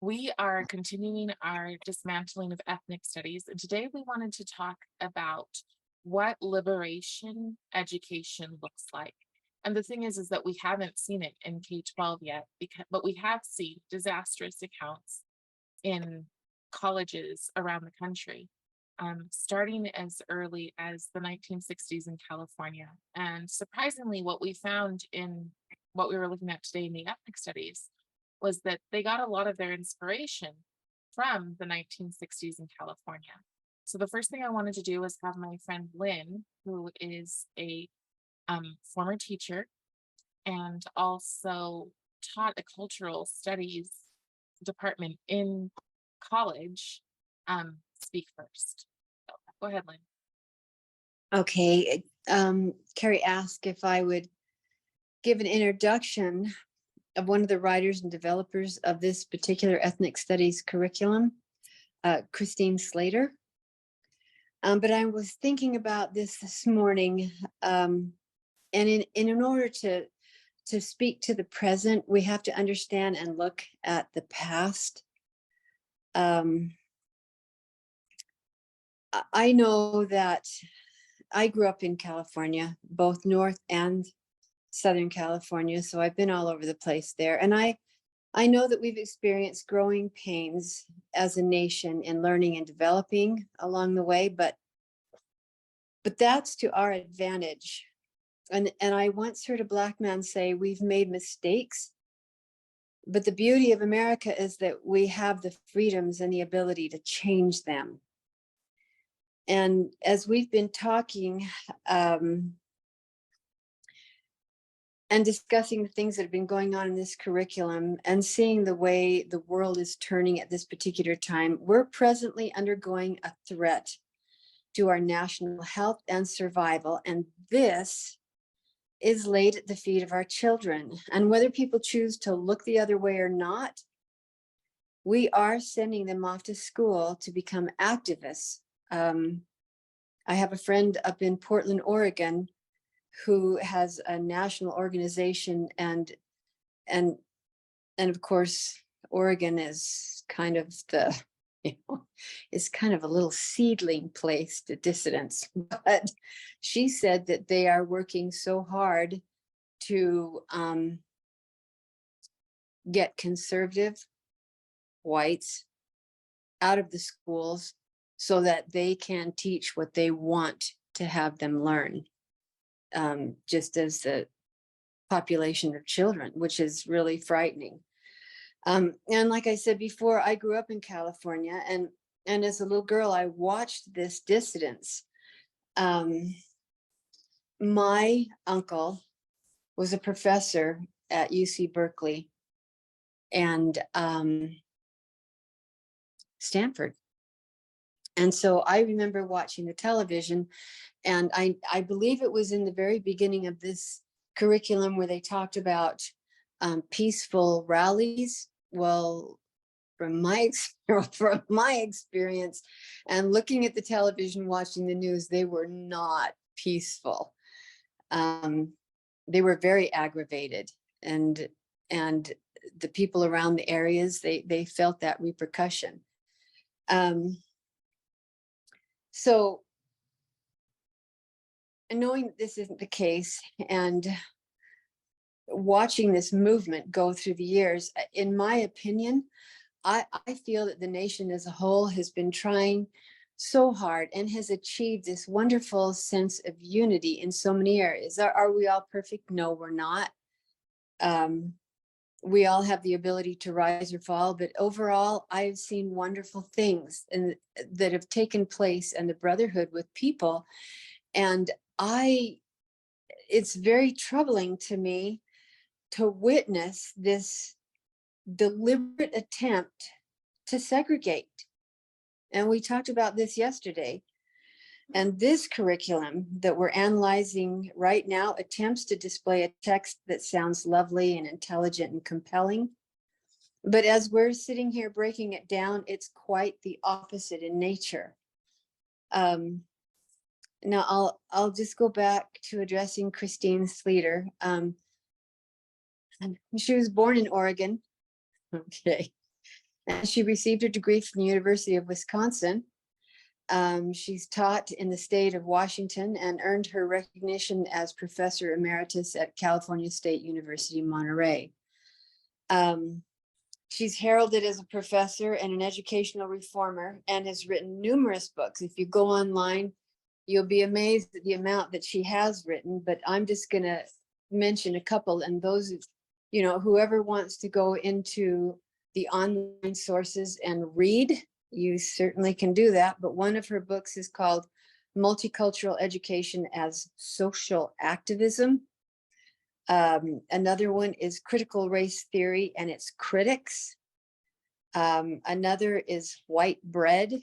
We are continuing our dismantling of ethnic studies, and today we wanted to talk about what liberation education looks like. And the thing is that we haven't seen it in K-12 yet, but we have seen disastrous accounts in colleges around the country, starting as early as the 1960s in California. And surprisingly, what we found in what we were looking at today in the ethnic studies was that they got a lot of their inspiration from the 1960s in California. So the first thing I wanted to do was have my friend Lynn, who is a former teacher and also taught a cultural studies department in college, speak first. So go ahead, Lynn. Okay. Carrie asked if I would give an introduction of one of the writers and developers of this particular ethnic studies curriculum, Christine Slater. But I was thinking about this morning, and in order to speak to the present, we have to understand and look at the past. I know that I grew up in California, both North and Southern California, so I've been all over the place there. And I know that we've experienced growing pains as a nation in learning and developing along the way, but that's to our advantage. And I once heard a Black man say, we've made mistakes, but the beauty of America is that we have the freedoms and the ability to change them. And as we've been talking, and discussing the things that have been going on in this curriculum and seeing the way the world is turning at this particular time, we're presently undergoing a threat to our national health and survival. And this is laid at the feet of our children. And whether people choose to look the other way or not, we are sending them off to school to become activists. I have a friend up in Portland, Oregon, who has a national organization, and of course Oregon is kind of the is kind of a little seedling place to dissidents. But she said that they are working so hard to get conservative whites out of the schools so that they can teach what they want to have them learn, just as the population of children, which is really frightening. And like I said before, I grew up in California, and as a little girl, I watched this dissidence. My uncle was a professor at UC Berkeley and Stanford. And so I remember watching the television, and I believe it was in the very beginning of this curriculum where they talked about peaceful rallies. Well, from my experience and looking at the television, watching the news, they were not peaceful. They were very aggravated, and the people around the areas, they felt that repercussion. So knowing that this isn't the case and watching this movement go through the years, in my opinion, I feel that the nation as a whole has been trying so hard and has achieved this wonderful sense of unity in so many areas. Are we all perfect? No, we're not. We all have the ability to rise or fall, but overall, I've seen wonderful things that have taken place and the brotherhood with people. And it's very troubling to me to witness this deliberate attempt to segregate. And we talked about this yesterday. And this curriculum that we're analyzing right now attempts to display a text that sounds lovely and intelligent and compelling. But as we're sitting here breaking it down, it's quite the opposite in nature. Now I'll just go back to addressing Christine Slater. She was born in Oregon. Okay. And she received her degree from the University of Wisconsin. She's taught in the state of Washington and earned her recognition as professor emeritus at California State University, Monterey. She's heralded as a professor and an educational reformer and has written numerous books. If you go online, you'll be amazed at the amount that she has written, but I'm just going to mention a couple. And those, whoever wants to go into the online sources and read, you certainly can do that. But one of her books is called Multicultural Education as Social Activism. Another one is Critical Race Theory and its Critics. Another is White Bread.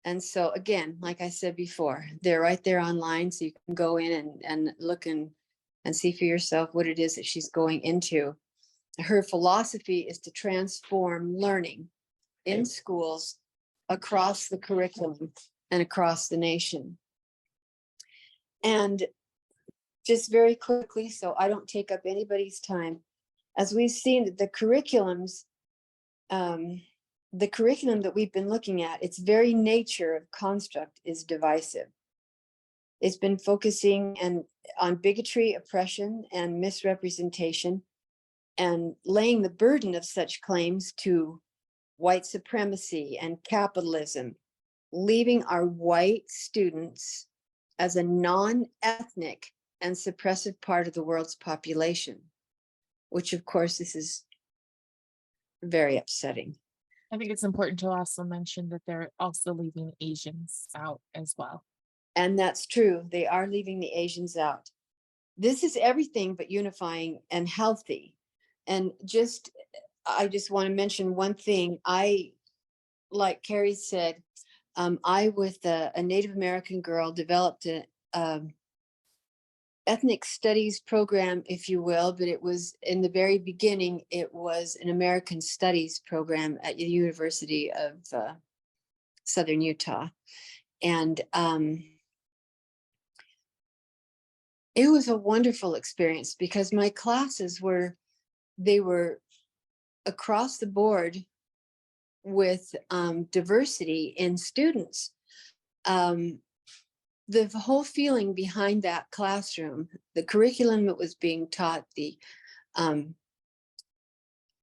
And so again, like I said before, they're right there online, so you can go in and look and see for yourself what it is that she's going into. Her philosophy is to transform learning in schools across the curriculum and across the nation. And just very quickly, so I don't take up anybody's time, as we've seen the curriculums, the curriculum that we've been looking at, its very nature of construct is divisive. It's been focusing on bigotry, oppression, and misrepresentation, and laying the burden of such claims to white supremacy and capitalism, leaving our white students as a non-ethnic and suppressive part of the world's population, which of course this is very upsetting. I think it's important to also mention that they're also leaving Asians out as well. And that's true. They are leaving the Asians out. This is everything but unifying and healthy. And I just want to mention one thing. Like Carrie said, I, with a Native American girl, developed an ethnic studies program, if you will, but it was in the very beginning, it was an American studies program at the University of Southern Utah. And it was a wonderful experience because my classes were across the board with diversity in students. The whole feeling behind that classroom, the curriculum that was being taught, the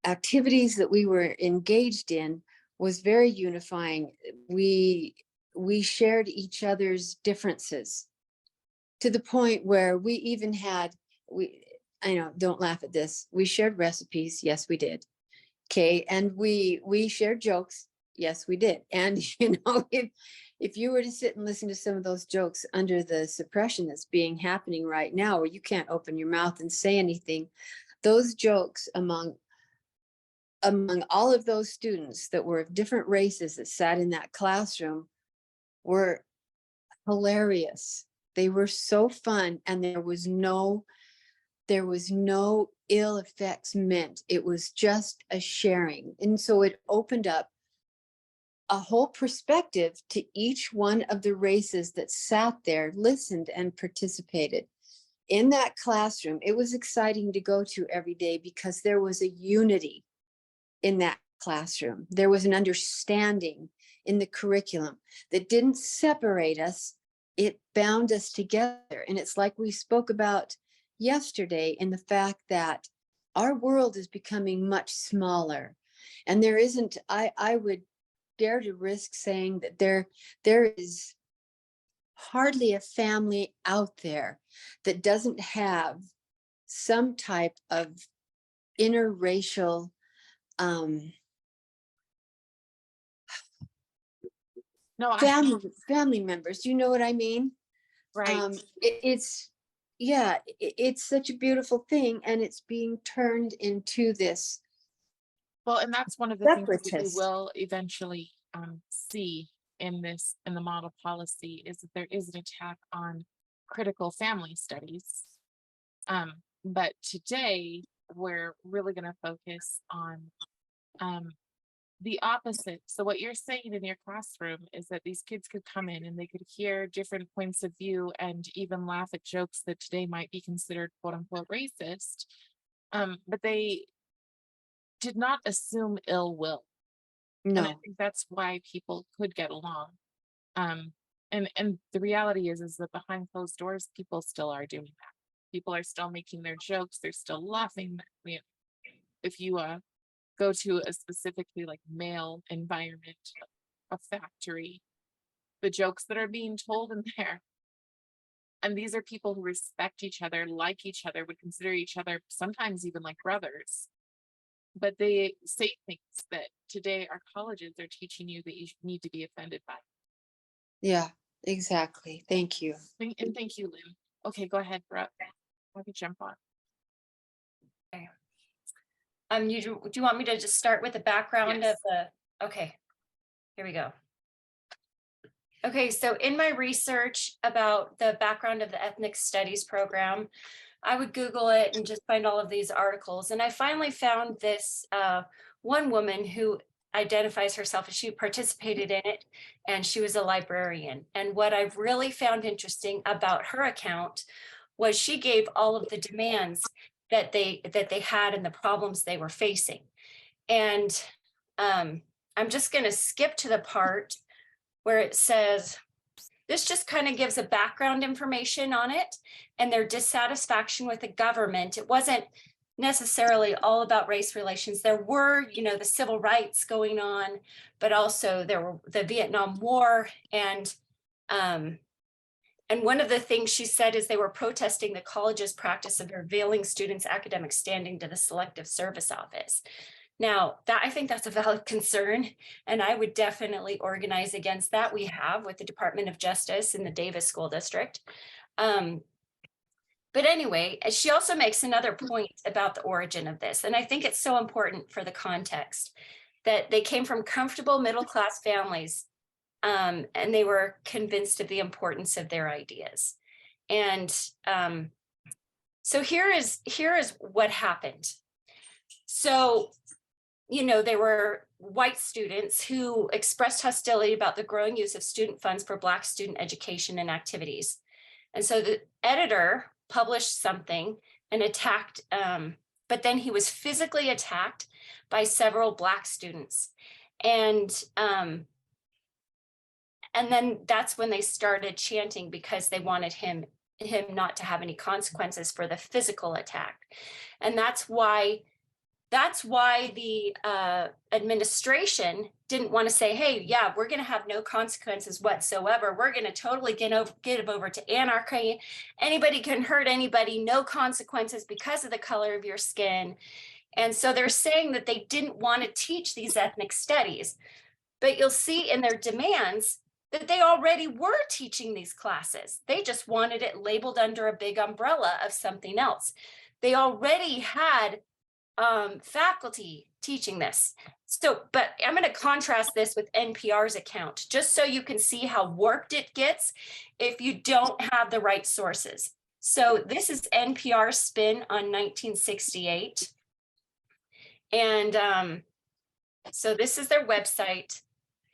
activities that we were engaged in was very unifying. We shared each other's differences to the point where we even had, I know, don't laugh at this, we shared recipes. Yes, we did. Okay. And we shared jokes. Yes, we did. And if you were to sit and listen to some of those jokes under the suppression that's happening right now, where you can't open your mouth and say anything, those jokes among all of those students that were of different races that sat in that classroom were hilarious. They were so fun, and there was no ill effects meant. It was just a sharing. And so it opened up a whole perspective to each one of the races that sat there, listened, and participated in that classroom. It was exciting to go to every day because there was a unity in that classroom. There was an understanding in the curriculum that didn't separate us. It bound us together. And it's like we spoke about yesterday, in the fact that our world is becoming much smaller. And there isn't, I would dare to risk saying that there is hardly a family out there that doesn't have some type of interracial No, family members. You know what I mean? right. It's such a beautiful thing, and it's being turned into this Well, and that's one of the things that we separatist. will eventually see in the model policy, is that there is an attack on critical family studies. But today we're really going to focus on um, the opposite. So what you're saying in your classroom is that these kids could come in and they could hear different points of view and even laugh at jokes that today might be considered quote unquote racist. But they did not assume ill will. And I No. think that's why people could get along. Um, and the reality is that behind closed doors, people still are doing that. People are still making their jokes. They're still laughing. If you go to a specifically like male environment, a factory, the jokes that are being told in there, and these are people who respect each other, like each other, would consider each other sometimes even like brothers. But they say things that today our colleges are teaching you that you need to be offended by. Yeah, exactly. Thank you. And thank you, Lynn. Okay, go ahead, Brooke. I could jump on. Okay. Do you want me to just start with the background of Yes. okay, here we go. Okay, so in my research about the background of the ethnic studies program, I would Google it and just find all of these articles. And I finally found this one woman who identifies herself as she participated in it, and she was a librarian. And what I've really found interesting about her account was she gave all of the demands that they had and the problems they were facing. And I'm just going to skip to the part where it says, this just kind of gives a background information on it and their dissatisfaction with the government. It wasn't necessarily all about race relations. There were, the civil rights going on, but also there were the Vietnam War. And one of the things she said is they were protesting the college's practice of revealing students' academic standing to the Selective Service Office. Now, I think that's a valid concern, and I would definitely organize against that. We have with the Department of Justice in the Davis School District. But anyway, she also makes another point about the origin of this, and I think it's so important for the context that they came from comfortable middle-class families, and they were convinced of the importance of their ideas. And so here is what happened. So there were white students who expressed hostility about the growing use of student funds for Black student education and activities. And so the editor published something and attacked, but then he was physically attacked by several Black students. And then that's when they started chanting because they wanted him not to have any consequences for the physical attack. And that's why the administration didn't want to say, hey, yeah, we're going to have no consequences whatsoever. We're going to totally get over to anarchy. Anybody can hurt anybody, no consequences because of the color of your skin. And so they're saying that they didn't want to teach these ethnic studies. But you'll see in their demands that they already were teaching these classes. They just wanted it labeled under a big umbrella of something else. They already had faculty teaching this. So, but I'm going to contrast this with NPR's account, just so you can see how warped it gets if you don't have the right sources. So this is NPR's spin on 1968. And so this is their website.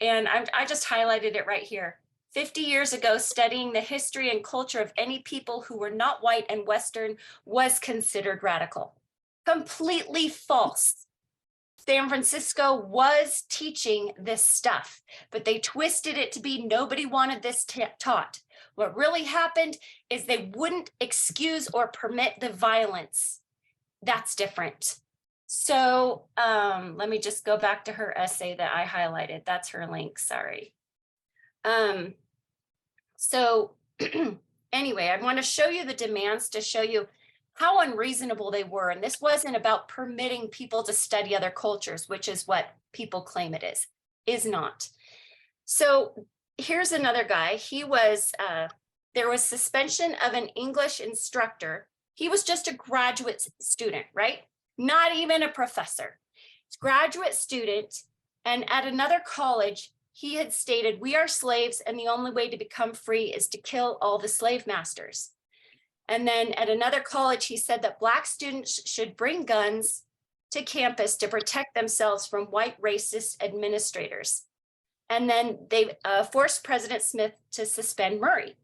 And I just highlighted it right here. 50 years ago, studying the history and culture of any people who were not white and Western was considered radical. Completely false. San Francisco was teaching this stuff, but they twisted it to be nobody wanted this taught. What really happened is they wouldn't excuse or permit the violence. That's different. So let me just go back to her essay that I highlighted. That's her link, sorry. So anyway, I want to show you the demands to show you how unreasonable they were. And this wasn't about permitting people to study other cultures, which is what people claim it is not. So here's another guy. He was, there was suspension of an English instructor. He was just a graduate student, right? Not even a professor. Graduate student. And at another college, he had stated, we are slaves and the only way to become free is to kill all the slave masters. And then at another college, he said that Black students should bring guns to campus to protect themselves from white racist administrators. And then they forced President Smith to suspend Murray.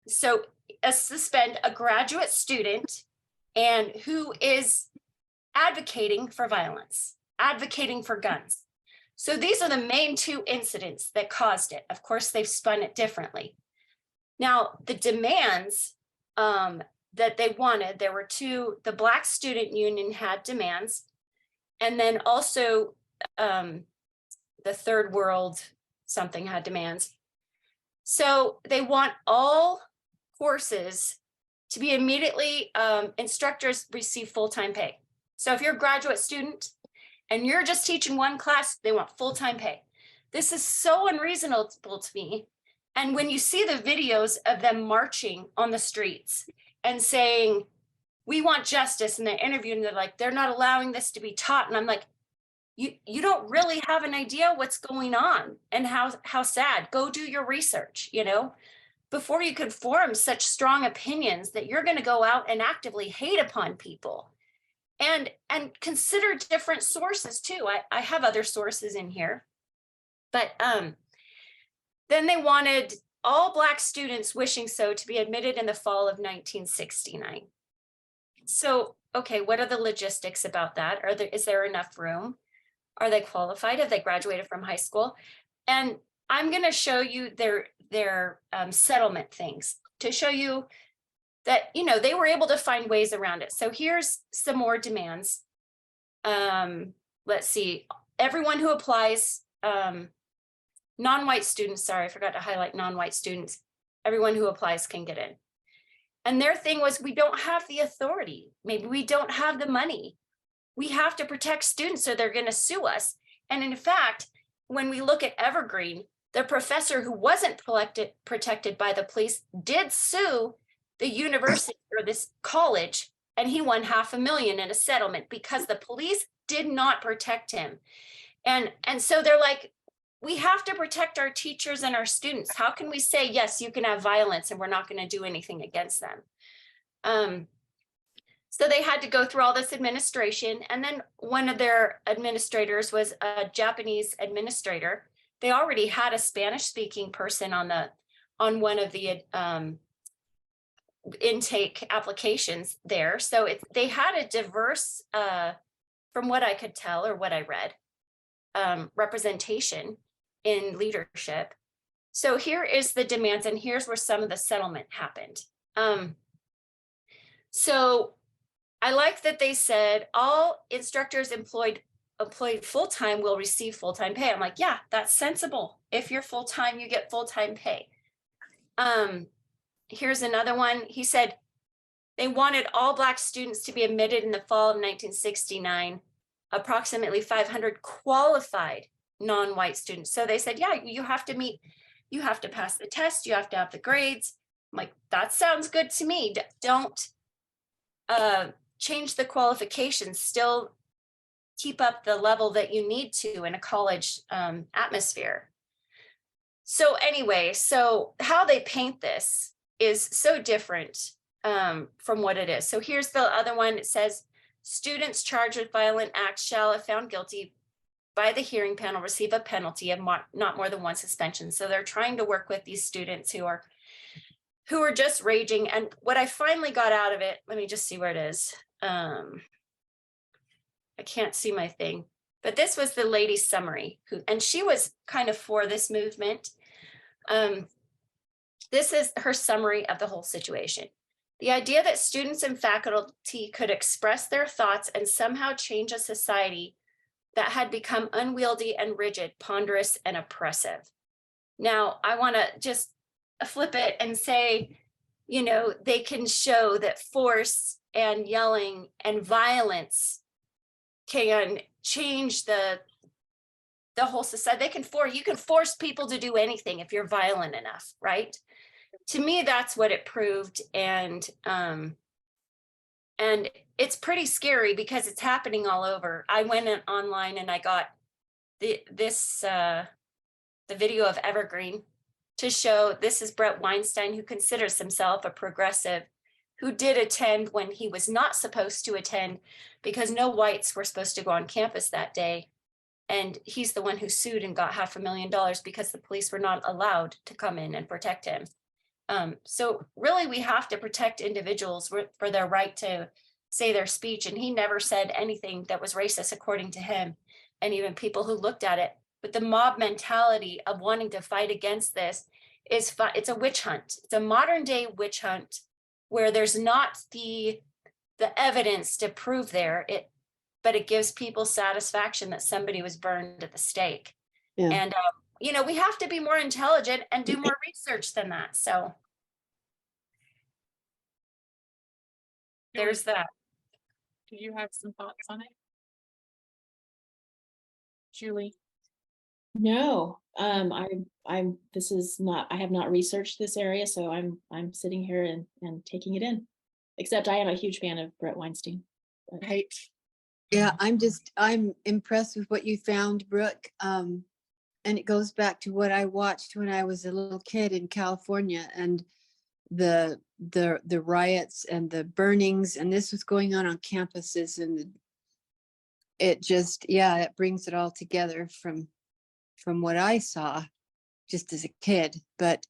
So suspend a graduate student and who is advocating for violence, advocating for guns. So these are the main two incidents that caused it. Of course, they've spun it differently. Now, the demands that they wanted, there were two, the Black Student Union had demands, and then also the Third World something had demands. So they want all courses to be immediately, instructors receive full-time pay. So if you're a graduate student and you're just teaching one class, they want full-time pay. This is so unreasonable to me. And when you see the videos of them marching on the streets and saying, we want justice, and they're interviewing, they're like, they're not allowing this to be taught. And I'm like, you don't really have an idea what's going on and how sad. Go do your research, before you could form such strong opinions that you're going to go out and actively hate upon people. And consider different sources too. I have other sources in here. But then they wanted all Black students wishing so to be admitted in the fall of 1969. So, okay, what are the logistics about that? Is there enough room? Are they qualified? Have they graduated from high school? And I'm going to show you their settlement things to show you that, they were able to find ways around it. So here's some more demands. Let's see, everyone who applies, non-white students, sorry, I forgot to highlight non-white students, everyone who applies can get in. And their thing was, we don't have the authority. Maybe we don't have the money. We have to protect students, so they're going to sue us. And in fact, when we look at Evergreen, the professor who wasn't protected by the police did sue the university or this college, and he won $500,000 in a settlement because the police did not protect him. And so they're like, we have to protect our teachers and our students. How can we say, yes, you can have violence and we're not going to do anything against them? So they had to go through all this administration. And then one of their administrators was a Japanese administrator. They already had a Spanish speaking person on one of the intake applications there. So they had a diverse, from what I could tell or what I read, representation in leadership. So here is the demands, and here's where some of the settlement happened. So I like that they said all instructors employed full-time will receive full-time pay. I'm like, yeah, that's sensible. If you're full-time, you get full-time pay. Here's another one. He said they wanted all Black students to be admitted in the fall of 1969, approximately 500 qualified non-white students. So they said, yeah, you have to pass the test, you have to have the grades. I'm like, that sounds good to me. Don't change the qualifications, still keep up the level that you need to in a college atmosphere. So anyway, so how they paint this is so different from what it is. So here's the other one. It says, students charged with violent acts shall, if found guilty by the hearing panel, receive a penalty of not more than one suspension. So they're trying to work with these students who are just raging. And what I finally got out of it, let me just see where it is. I can't see my thing, but this was the lady's summary, and she was kind of for this movement. This is her summary of the whole situation. The idea that students and faculty could express their thoughts and somehow change a society that had become unwieldy and rigid, ponderous and oppressive. Now, I want to just flip it and say, they can show that force and yelling and violence can change the whole society. You can force people to do anything if you're violent enough, right? To me, that's what it proved. And it's pretty scary because it's happening all over. I went online and I got the video of Evergreen to show. This is Brett Weinstein, who considers himself a progressive, who did attend when he was not supposed to attend because no whites were supposed to go on campus that day. And he's the one who sued and got $500,000 because the police were not allowed to come in and protect him. So really, we have to protect individuals for their right to say their speech. And he never said anything that was racist, according to him. And even people who looked at it But the mob mentality of wanting to fight against this it's a witch hunt. It's a modern day witch hunt where there's not the evidence to prove but it gives people satisfaction that somebody was burned at the stake. Yeah. And we have to be more intelligent and do more research than that. So there's that. Do you have some thoughts on it? Julie? No, this is not, I have not researched this area, so I'm sitting here and taking it in. Except I am a huge fan of Brett Weinstein. Right. Yeah, I'm impressed with what you found, Brooke. And it goes back to what I watched when I was a little kid in California, and the riots and the burnings, and this was going on campuses, and it just, yeah, it brings it all together from what I saw just as a kid. But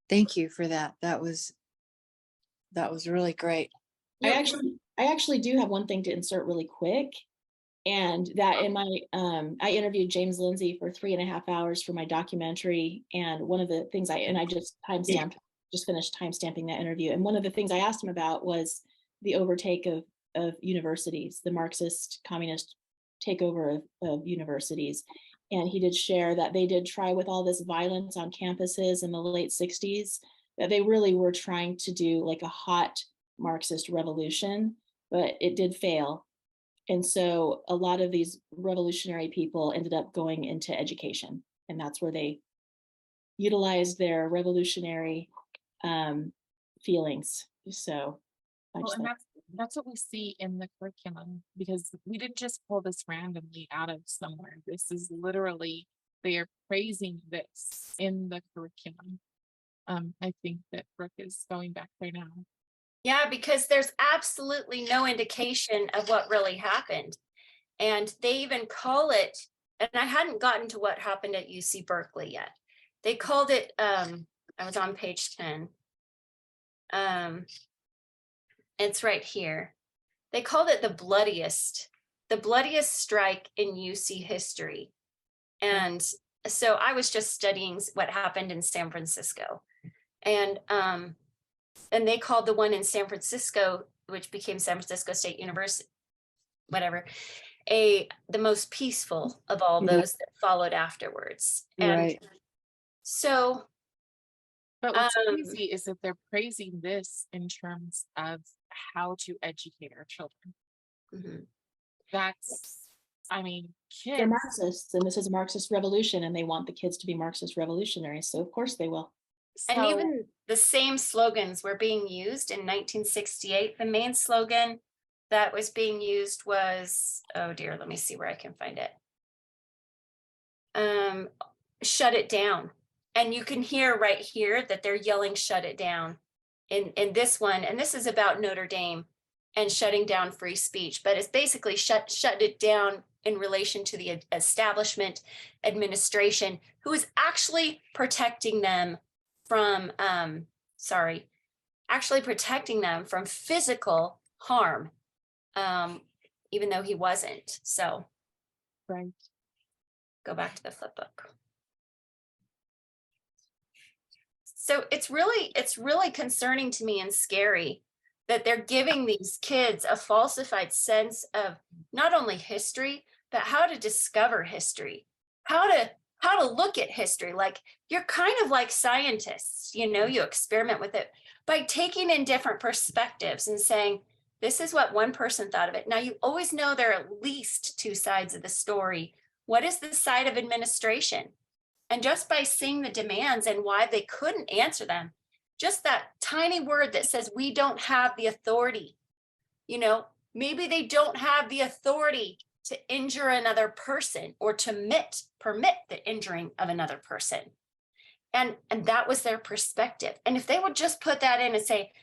thank you for that. That was really great. I actually do have one thing to insert really quick. And that in my, I interviewed James Lindsay for 3.5 hours for my documentary. And one of the things I just finished timestamping that interview. And one of the things I asked him about was the overtake of universities, the Marxist communist takeover of universities. And he did share that they did try, with all this violence on campuses in the late 60s, that they really were trying to do like a hot Marxist revolution, but it did fail. And so a lot of these revolutionary people ended up going into education, and that's where they utilized their revolutionary feelings. So Well, and that's what we see in the curriculum, because we didn't just pull this randomly out of somewhere. This is literally, they are praising this in the curriculum. I think that Brooke is going back there now. Yeah, because there's absolutely no indication of what really happened. And they even call it, and I hadn't gotten to what happened at UC Berkeley yet. They called it, I was on page 10. It's right here. They called it the bloodiest strike in UC history. And so I was just studying what happened in San Francisco. And they called the one in San Francisco, which became San Francisco State University, whatever, the most peaceful of all those that followed afterwards. And Right. so, but what's crazy is that they're praising this in terms of how to educate our children. Mm-hmm. That's, I mean, kids. They're Marxists, and this is a Marxist revolution, and they want the kids to be Marxist revolutionaries. So of course they will. And even the same slogans were being used in 1968. The main slogan that was being used was, oh dear, let me see where I can find it. Shut it down. And you can hear right here that they're yelling, shut it down in this one. And this is about Notre Dame and shutting down free speech, but it's basically shut it down in relation to the establishment administration, who is actually protecting them from, protecting them from physical harm, even though he wasn't. So, right. Go back to the flip book. So it's really concerning to me and scary that they're giving these kids a falsified sense of not only history, but how to discover history, how to look at history. Like, you're kind of like scientists, you experiment with it by taking in different perspectives and saying, this is what one person thought of it. Now, you always know there are at least two sides of the story. What is the side of administration? And just by seeing the demands and why they couldn't answer them, just that tiny word that says, we don't have the authority, maybe they don't have the authority to injure another person or to permit the injuring of another person. And that was their perspective. And if they would just put that in and say,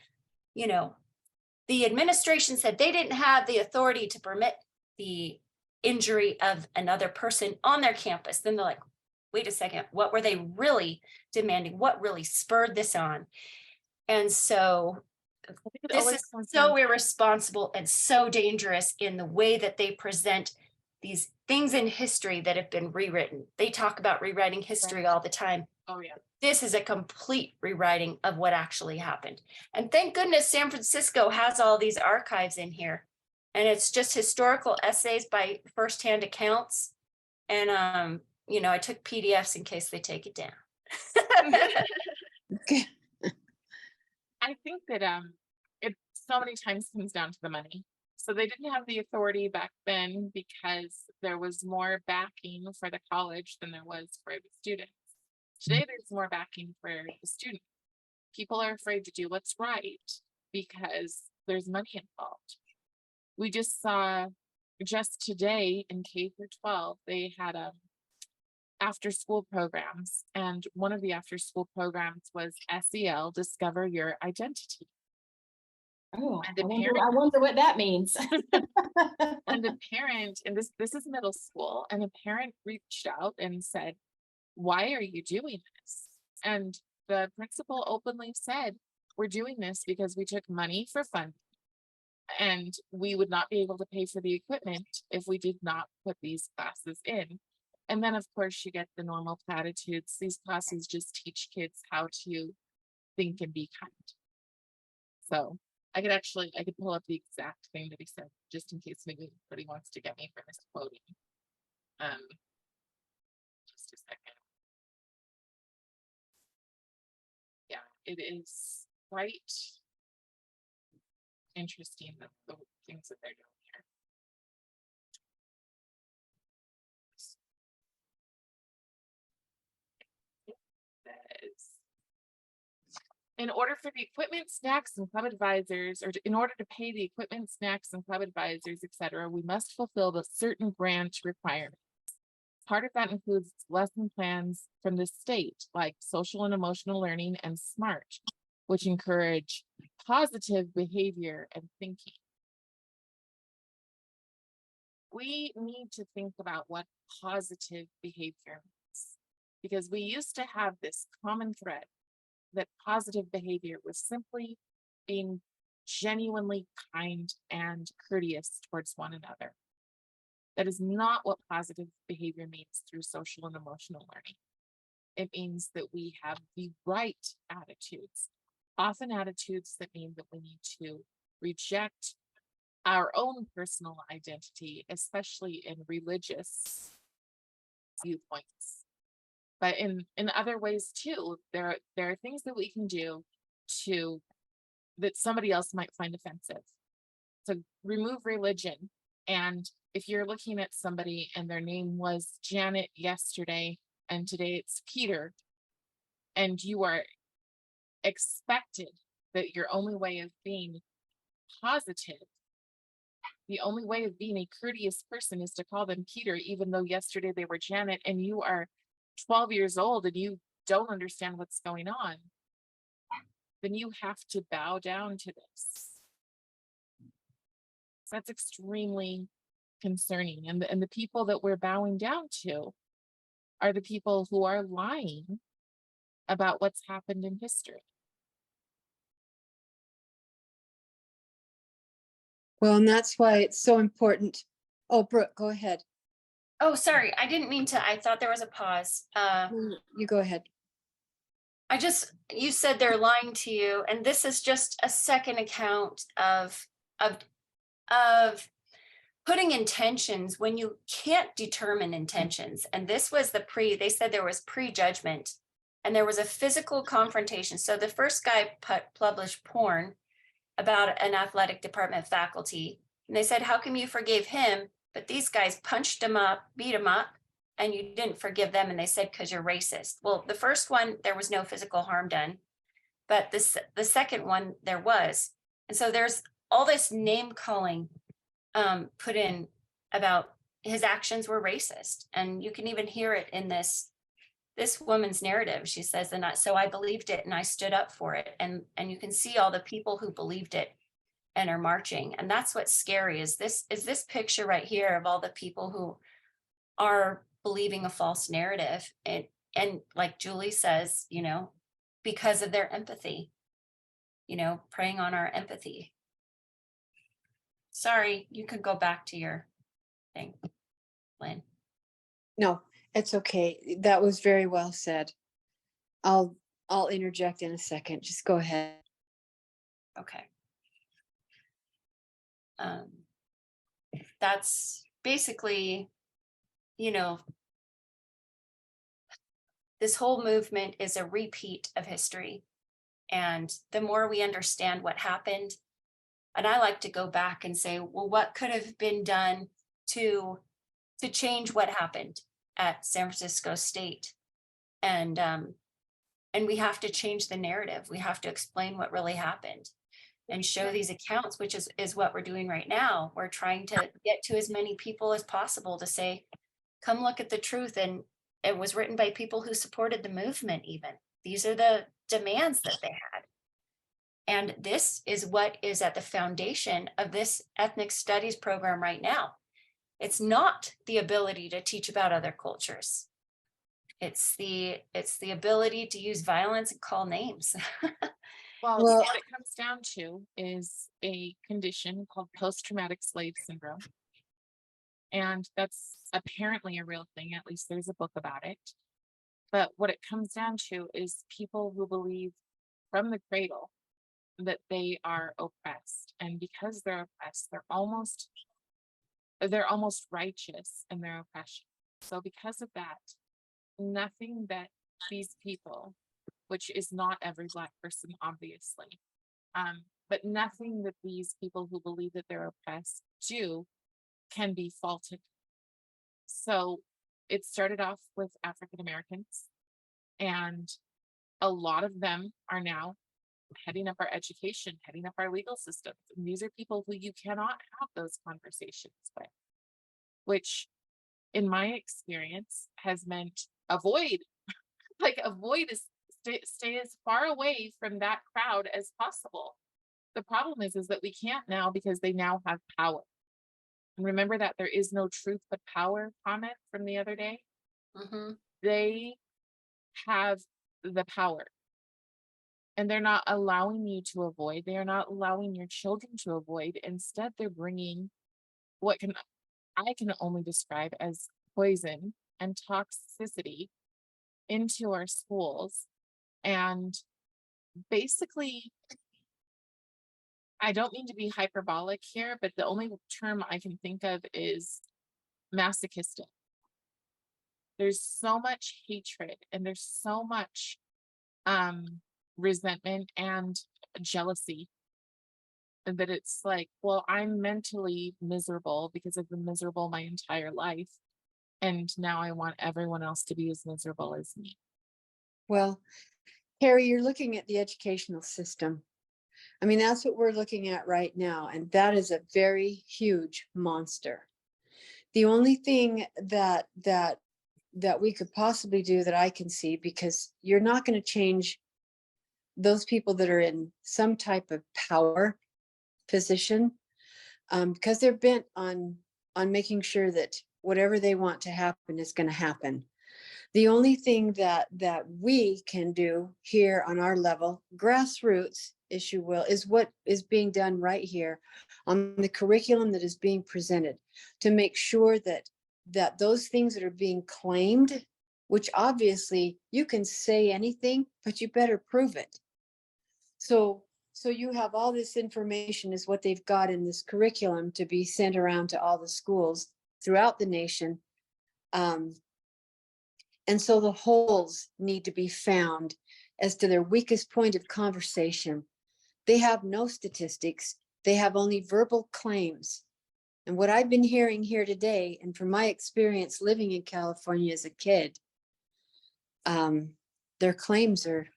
the administration said they didn't have the authority to permit the injury of another person on their campus, then they're like, wait a second, what were they really demanding? What really spurred this on? And so this is so irresponsible and so dangerous in the way that they present these things in history that have been rewritten. They talk about rewriting history all the time. Oh, yeah. This is a complete rewriting of what actually happened. And thank goodness San Francisco has all these archives in here. And it's just historical essays by firsthand accounts. And you know, I took PDFs in case they take it down. Okay. I think that it so many times comes down to the money. So they didn't have the authority back then because there was more backing for the college than there was for the students. Today there's more backing for the student. People are afraid to do what's right because there's money involved. We just saw just today in K-12, they had after school programs, and one of the after school programs was SEL, Discover Your Identity. Oh, And the I wonder, parent I wonder what that means. and the parent, and this is middle school, and the parent reached out and said, why are you doing this? And the principal openly said, we're doing this because we took money for fun, and we would not be able to pay for the equipment if we did not put these classes in. And then, of course, you get the normal platitudes. These classes just teach kids how to think and be kind. So I could pull up the exact thing that he said, just in case maybe anybody wants to get me for misquoting. Just a second. Yeah, it is quite interesting, the things that they're doing here. In order for the equipment, snacks, and club advisors, or in order to pay the equipment, snacks, and club advisors, etc., we must fulfill the certain grant requirements. Part of that includes lesson plans from the state, like social and emotional learning and SMART, which encourage positive behavior and thinking. We need to think about what positive behavior means, because we used to have this common thread that positive behavior was simply being genuinely kind and courteous towards one another. That is not what positive behavior means through social and emotional learning. It means that we have the right attitudes, often attitudes that mean that we need to reject our own personal identity, especially in religious viewpoints. But in other ways too, there are things that we can do to that somebody else might find offensive. So remove religion. And if you're looking at somebody and their name was Janet yesterday and today it's Peter, and you are expected that your only way of being positive, the only way of being a courteous person is to call them Peter, even though yesterday they were Janet, and you are 12 years old and you don't understand what's going on, then you have to bow down to this. That's extremely concerning. And the people that we're bowing down to are the people who are lying about what's happened in history. Well, and that's why it's so important. Oh, Brooke, go ahead. Oh, sorry, I didn't mean to. I thought there was a pause. You go ahead. You said they're lying to you, and this is just a second account of putting intentions when you can't determine intentions. And this was they said there was prejudgment and there was a physical confrontation. So the first guy published porn about an athletic department faculty, and they said, how come you forgave him, but these guys punched him up, beat him up, and you didn't forgive them? And they said, because you're racist. Well, the first one, there was no physical harm done, but the second one, there was. And so there's all this name calling put in about his actions were racist. And you can even hear it in this woman's narrative. She says, so I believed it and I stood up for it. And you can see all the people who believed it and are marching. And that's what's scary is this picture right here of all the people who are believing a false narrative. And like Julie says, because of their empathy, preying on our empathy. Sorry, you could go back to your thing. Lynn. No, it's okay. That was very well said. I'll I'll interject in a second. Just go ahead. Okay. Um, that's basically, you know, this whole movement is a repeat of history. And the more we understand what happened, and I like to go back and say, well, what could have been done to change what happened at San Francisco State? And we have to change the narrative. We have to explain what really happened and show these accounts, which is what we're doing right now. We're trying to get to as many people as possible to say, come look at the truth. And it was written by people who supported the movement even. These are the demands that they had. And this is what is at the foundation of this ethnic studies program right now. It's not the ability to teach about other cultures. It's the ability to use violence and call names. Well, Well, what it comes down to is a condition called post-traumatic slave syndrome. And that's apparently a real thing. At least there's a book about it. But what it comes down to is people who believe from the cradle that they are oppressed. And because they're oppressed, they're almost righteous in their oppression. So because of that, nothing that these people, which is not every Black person, obviously, but nothing that these people who believe that they're oppressed do can be faulted. So it started off with African Americans, and a lot of them are now heading up our education, heading up our legal systems. And these are people who you cannot have those conversations with, which in my experience has meant avoid, avoid is stay as far away from that crowd as possible. The problem is that we can't now because they now have power. And remember that there is no truth but power comment from the other day. Mhm. They have the power, and they're not allowing you to avoid. They are not allowing your children to avoid. Instead, they're bringing what I can only describe as poison and toxicity into our schools. And basically, I don't mean to be hyperbolic here, but the only term I can think of is masochistic. There's so much hatred and there's so much resentment and jealousy that it's like, well, I'm mentally miserable because I've been miserable my entire life. And now I want everyone else to be as miserable as me. well, Harry, you're looking at the educational system. I mean, that's what we're looking at right now, and that is a very huge monster. The only thing that we could possibly do that I can see, because you're not going to change those people that are in some type of power position, because they're bent on making sure that whatever they want to happen is going to happen. The only thing that we can do here on our level, grassroots, if you will, is what is being done right here on the curriculum that is being presented, to make sure that those things that are being claimed, which obviously you can say anything, but you better prove it. So you have all this information is what they've got in this curriculum to be sent around to all the schools throughout the nation. And so the holes need to be found as to their weakest point of conversation. They have no statistics. They have only verbal claims. And what I've been hearing here today, and from my experience living in California as a kid, their claims are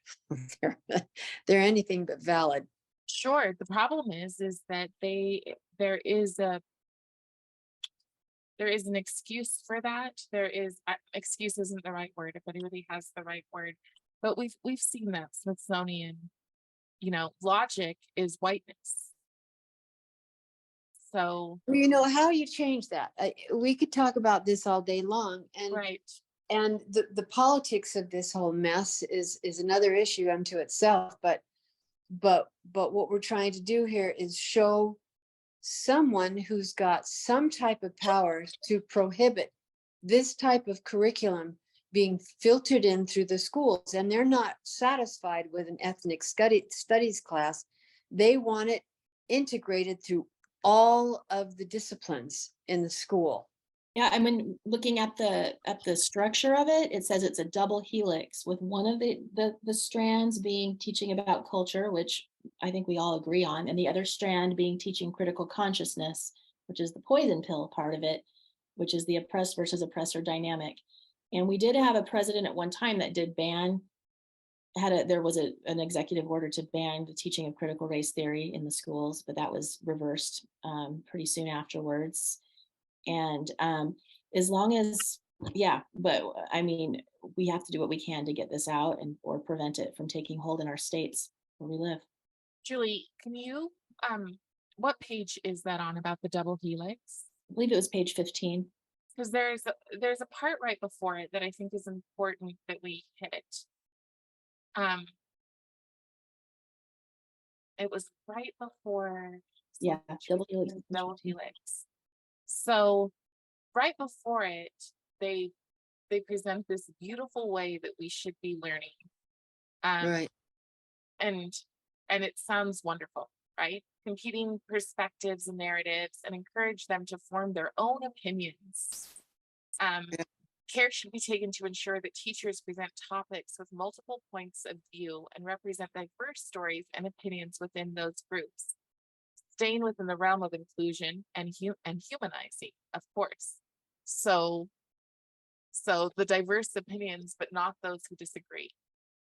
they're anything but valid. Sure. The problem is that there is an excuse for that. Excuse isn't the right word if anybody has the right word, but we've seen that Smithsonian, logic is whiteness. So How you change that? We could talk about this all day long, and right. and the politics of this whole mess is another issue unto itself. But what we're trying to do here is show someone who's got some type of power to prohibit this type of curriculum being filtered in through the schools, and they're not satisfied with an ethnic studies class. They want it integrated through all of the disciplines in the school. Yeah, I mean, looking at the structure of it, it says it's a double helix with one of the strands being teaching about culture, which I think we all agree on, and the other strand being teaching critical consciousness, which is the poison pill part of it, which is the oppressed versus oppressor dynamic. And we did have a president at one time that did ban, there was an executive order to ban the teaching of critical race theory in the schools, but that was reversed pretty soon afterwards. And as long as, yeah, but I mean, we have to do what we can to get this out and or prevent it from taking hold in our states where we live. Julie, can you, what page is that on about the double helix? I believe it was page 15. Because there's a part right before it that I think is important that we hit. It was right before. Yeah, double helix. Double helix. So right before it, they present this beautiful way that we should be learning. Right. And it sounds wonderful, right? Competing perspectives and narratives, and encourage them to form their own opinions. Yeah. Care should be taken to ensure that teachers present topics with multiple points of view and represent diverse stories and opinions within those groups, staying within the realm of inclusion and humanizing, of course. So the diverse opinions, but not those who disagree.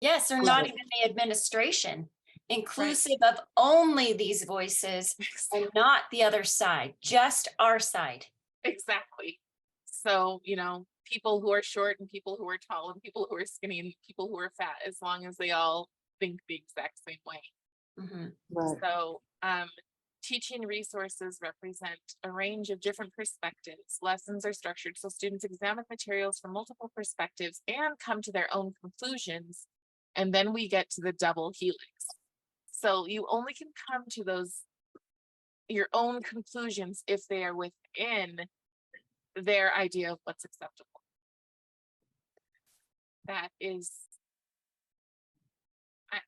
Yes, or not even the administration, inclusive of only these voices and not the other side, just our side. Exactly. So, people who are short and people who are tall and people who are skinny and people who are fat, as long as they all think the exact same way. Right. So, teaching resources represent a range of different perspectives. Lessons are structured so students examine materials from multiple perspectives and come to their own conclusions. And then we get to the double helix. So you only can come to your own conclusions if they are within their idea of what's acceptable. That is,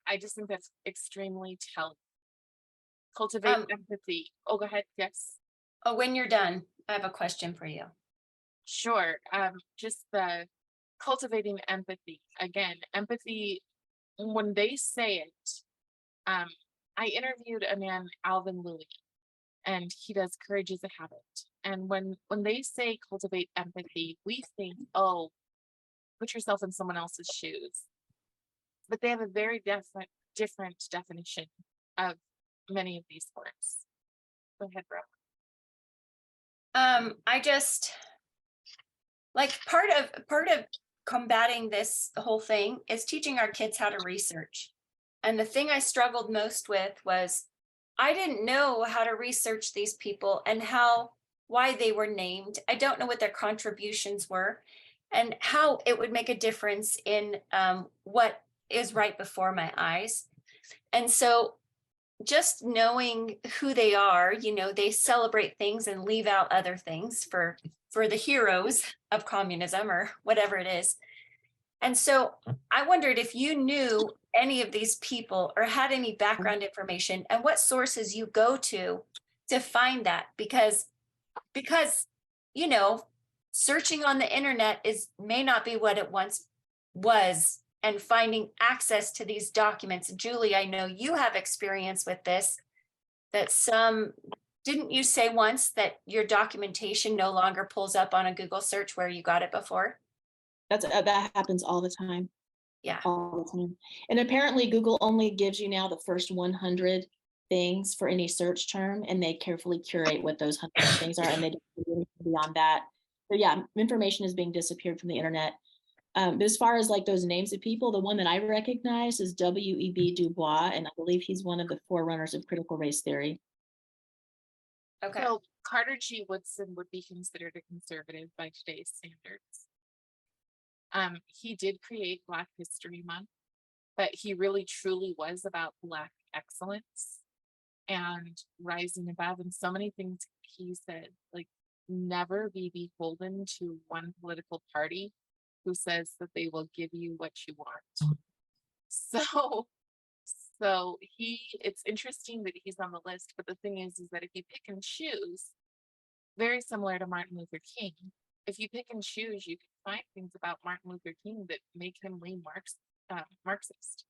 I just think that's extremely telling. Cultivate empathy. Oh, go ahead. Yes. Oh, when you're done, I have a question for you. Sure. Just the cultivating empathy. Again, empathy, when they say it, I interviewed a man, Alvin Louis, and he does Courage is a Habit. And when they say cultivate empathy, we think, oh, put yourself in someone else's shoes. But they have a very different definition of many of these words. Go ahead, Brooke. I just like part of combating this whole thing is teaching our kids how to research. And the thing I struggled most with was I didn't know how to research these people and why they were named. I don't know what their contributions were and how it would make a difference in what is right before my eyes. And so just knowing who they are, they celebrate things and leave out other things for the heroes of communism or whatever it is. And so I wondered if you knew any of these people or had any background information and what sources you go to find that, because searching on the internet may not be what it once was, and finding access to these documents. Julie, I know you have experience with this, didn't you say once that your documentation no longer pulls up on a Google search where you got it before? That happens all the time. Yeah. All the time. And apparently Google only gives you now the first 100 things for any search term, and they carefully curate what those 100 things are, and they don't do anything beyond that. So yeah, information is being disappeared from the internet. But as far as like those names of people, the one that I recognize is W.E.B. Du Bois, and I believe he's one of the forerunners of critical race theory. Okay. So Carter G. Woodson would be considered a conservative by today's standards. He did create Black History Month, but he really truly was about Black excellence and rising above, and so many things he said, like never be beholden to one political party who says that they will give you what you want. So, it's interesting that he's on the list, but the thing is that if you pick and choose, very similar to Martin Luther King, if you pick and choose, you can find things about Martin Luther King that make him lean Marxist.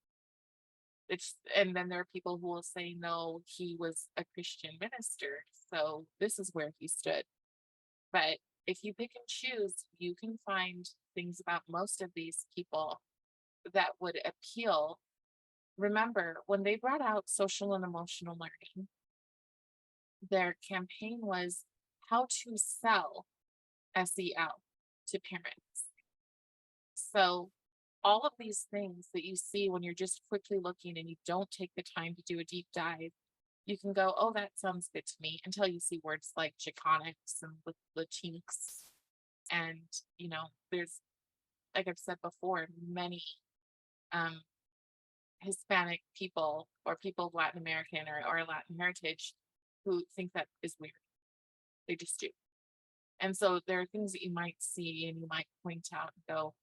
And then there are people who will say, no, he was a Christian minister, so this is where he stood. But if you pick and choose, you can find things about most of these people that would appeal. Remember, when they brought out social and emotional learning, their campaign was how to sell SEL to parents. So all of these things that you see when you're just quickly looking and you don't take the time to do a deep dive, you can go, oh, that sounds good to me, until you see words like Chiconics and Latinx. And, there's, like I've said before, many Hispanic people or people of Latin American or Latin heritage who think that is weird. They just do. And so there are things that you might see and you might point out and go,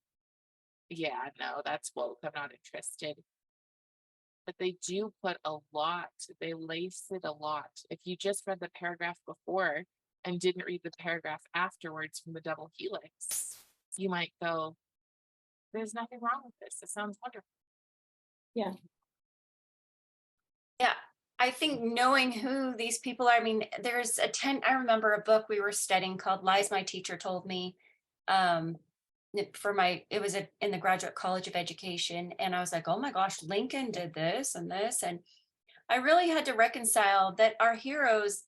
yeah, no, that's woke. I'm not interested. But they do put a lot, they lace it a lot. If you just read the paragraph before and didn't read the paragraph afterwards from the double helix, you might go, there's nothing wrong with this. It sounds wonderful. Yeah. Yeah, I think knowing who these people are, I mean, I remember a book we were studying called Lies My Teacher Told Me. It was in the Graduate College of Education. And I was like, oh my gosh, Lincoln did this and this. And I really had to reconcile that our heroes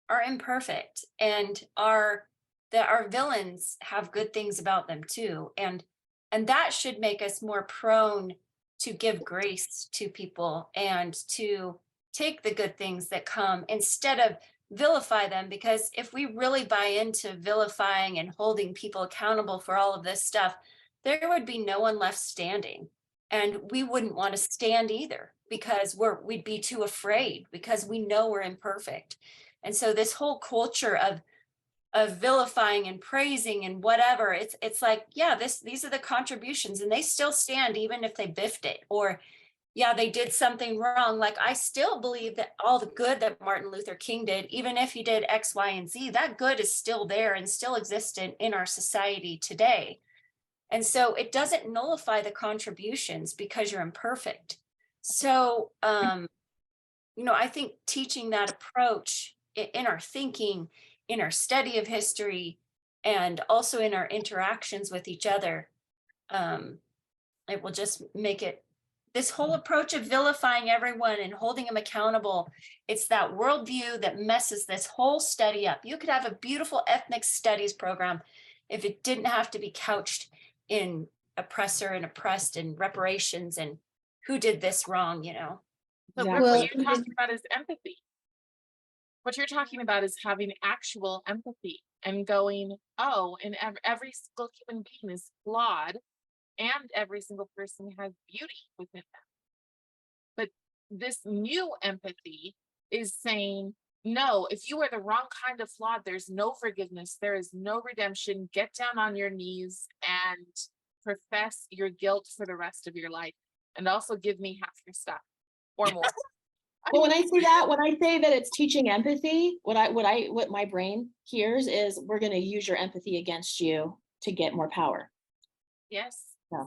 are imperfect and that our villains have good things about them too. And that should make us more prone to give grace to people and to take the good things that come instead of vilify them. Because if we really buy into vilifying and holding people accountable for all of this stuff, there would be no one left standing. And we wouldn't want to stand either because we'd be too afraid because we know we're imperfect. And so this whole culture of vilifying and praising and whatever, it's like, yeah, these are the contributions and they still stand even if they biffed it, or yeah, they did something wrong. Like, I still believe that all the good that Martin Luther King did, even if he did X, Y, and Z, that good is still there and still existent in our society today. And so it doesn't nullify the contributions because you're imperfect. So, I think teaching that approach in our thinking, in our study of history, and also in our interactions with each other, it will just make it, this whole approach of vilifying everyone and holding them accountable, it's that worldview that messes this whole study up. You could have a beautiful ethnic studies program if it didn't have to be couched in oppressor and oppressed and reparations and who did this wrong, So Exactly. what Well, you're talking about is empathy. What you're talking about is having actual empathy and going, oh, and every single human being is flawed and every single person has beauty within them. But this new empathy is saying, no, if you are the wrong kind of flawed, there's no forgiveness, there is no redemption. Get down on your knees and profess your guilt for the rest of your life. And also give me half your stuff or more. Well, when I say that it's teaching empathy, what my brain hears is we're going to use your empathy against you to get more power. Yes. Yeah.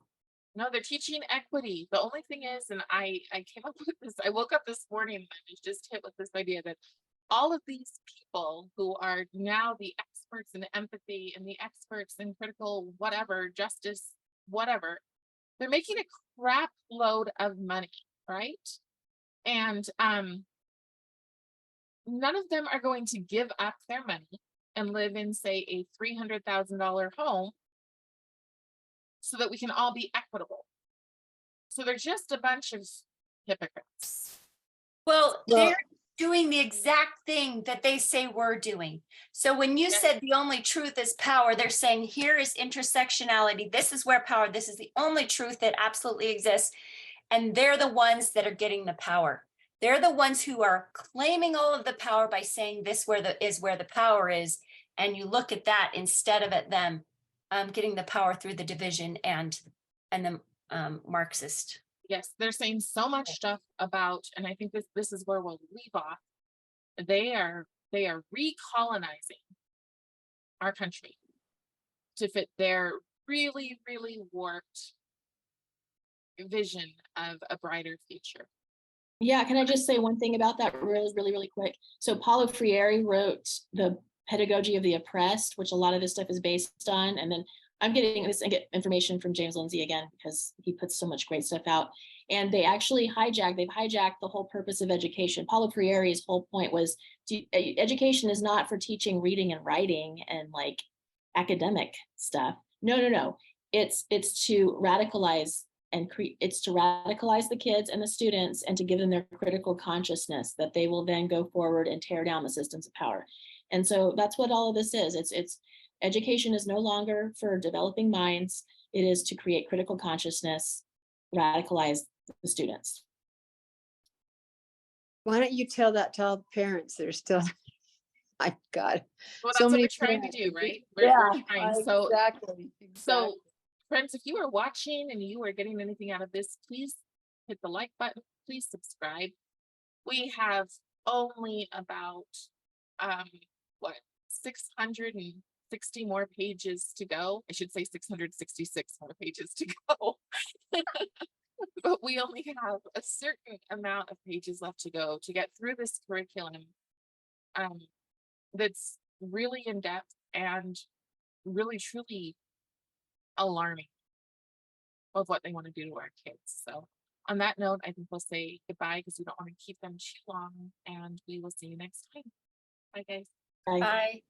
No, they're teaching equity. The only thing is, and I came up with this, I woke up this morning and I was just hit with this idea that all of these people who are now the experts in empathy and the experts in critical whatever, justice, whatever, they're making a crap load of money, right? And none of them are going to give up their money and live in, say, a $300,000 home so that we can all be equitable. So they're just a bunch of hypocrites. Well, they're doing the exact thing that they say we're doing. So when you said the only truth is power, they're saying here is intersectionality. This is where power, this is the only truth that absolutely exists. And they're the ones that are getting the power. They're the ones who are claiming all of the power by saying this is where the power is. And you look at that instead of at them getting the power through the division and the Marxist. Yes, they're saying so much stuff about, and I think this is where we'll leave off. They are recolonizing our country to fit their really, really warped vision of a brighter future. Yeah, can I just say one thing about that really quick? So Paulo Freire wrote The Pedagogy of the Oppressed, which a lot of this stuff is based on. And then I'm getting this, I get information from James Lindsay again, because he puts so much great stuff out. And they've hijacked the whole purpose of education. Paulo Freire's whole point was education is not for teaching reading and writing and like academic stuff. No. It's to radicalize it's to radicalize the kids and the students and to give them their critical consciousness that they will then go forward and tear down the systems of power. And so that's what all of this is. It's education is no longer for developing minds. It is to create critical consciousness, radicalize the students. Why don't you tell that to all the parents that are still, my God. Well, that's So what many we're trying to parents. do, right? Yeah, We're trying. So exactly. So, friends, if you are watching and you are getting anything out of this, please hit the like button. Please subscribe. We have only about 660 more pages to go. I should say 666 more pages to go. But we only have a certain amount of pages left to go to get through this curriculum that's really in depth and really truly alarming of what they want to do to our kids. So on that note, I think we'll say goodbye because we don't want to keep them too long, and we will see you next time. Bye, guys. Bye. Bye.